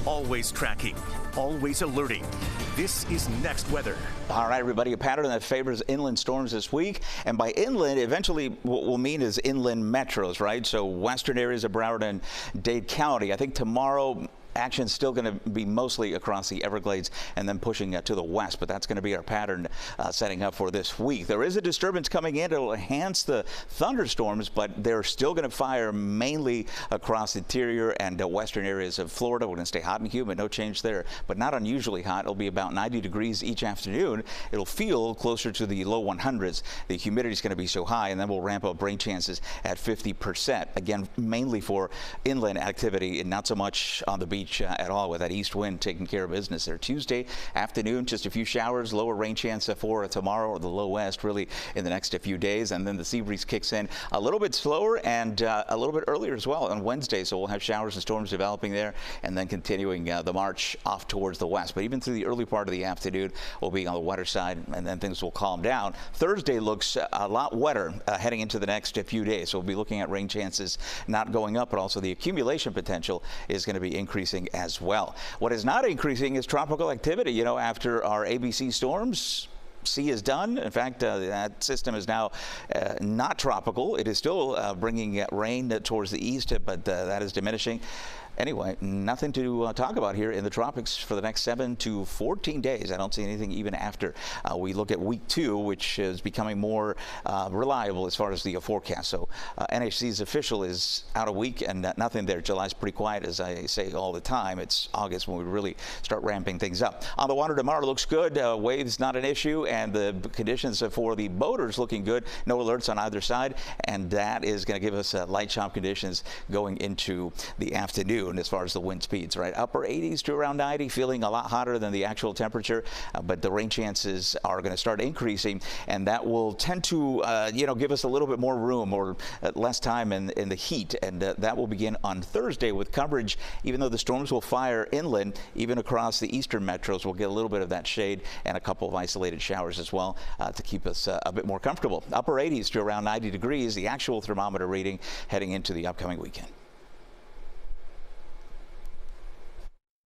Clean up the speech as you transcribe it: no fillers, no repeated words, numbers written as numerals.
Always tracking, always alerting. This is Next Weather. All right, everybody, a pattern that favors inland storms this week. And by inland, eventually what we'll mean is inland metros, right? So western areas of Broward and Dade County. I think tomorrow, action's still going to be mostly across the Everglades and then pushing to the west, but that's going to be our pattern setting up for this week. There is a disturbance coming in. It'll enhance the thunderstorms, but they're still going to fire mainly across the interior and western areas of Florida. We're going to stay hot and humid, no change there, but not unusually hot. It'll be about 90 degrees each afternoon. It'll feel closer to the low 100s. The humidity is going to be so high, and then we'll ramp up rain chances at 50%. Again, mainly for inland activity and not so much on the beach at all, with that east wind taking care of business there. Tuesday afternoon, just a few showers, lower rain chance for tomorrow, or the low west really in the next few days, and then the sea breeze kicks in a little bit slower and a little bit earlier as well on Wednesday, so we'll have showers and storms developing there and then continuing the march off towards the west. But even through the early part of the afternoon, we'll be on the wetter side, and then things will calm down. Thursday looks a lot wetter heading into the next few days, so we'll be looking at rain chances not going up, but also the accumulation potential is going to be increasing as well. What is not increasing is tropical activity. You know, after our ABC storms, C is done. In fact, that system is now not tropical. It is still bringing rain towards the east, but that is diminishing. Anyway, nothing to talk about here in the tropics for the next 7 to 14 days. I don't see anything even after we look at week 2, which is becoming more reliable as far as the forecast. So NHC's official is out a week and nothing there. July's pretty quiet, as I say all the time. It's August when we really start ramping things up. On the water tomorrow looks good. Waves not an issue, and the conditions for the boaters looking good. No alerts on either side, and that is going to give us light chop conditions going into the afternoon. As far as the wind speeds, right, upper 80s to around 90, feeling a lot hotter than the actual temperature, but the rain chances are going to start increasing, and that will tend to give us a little bit more room or less time in the heat, and that will begin on Thursday with coverage. Even though the storms will fire inland, even across the eastern metros, we'll get a little bit of that shade and a couple of isolated showers as well to keep us a bit more comfortable. Upper 80s to around 90 degrees, the actual thermometer reading heading into the upcoming weekend.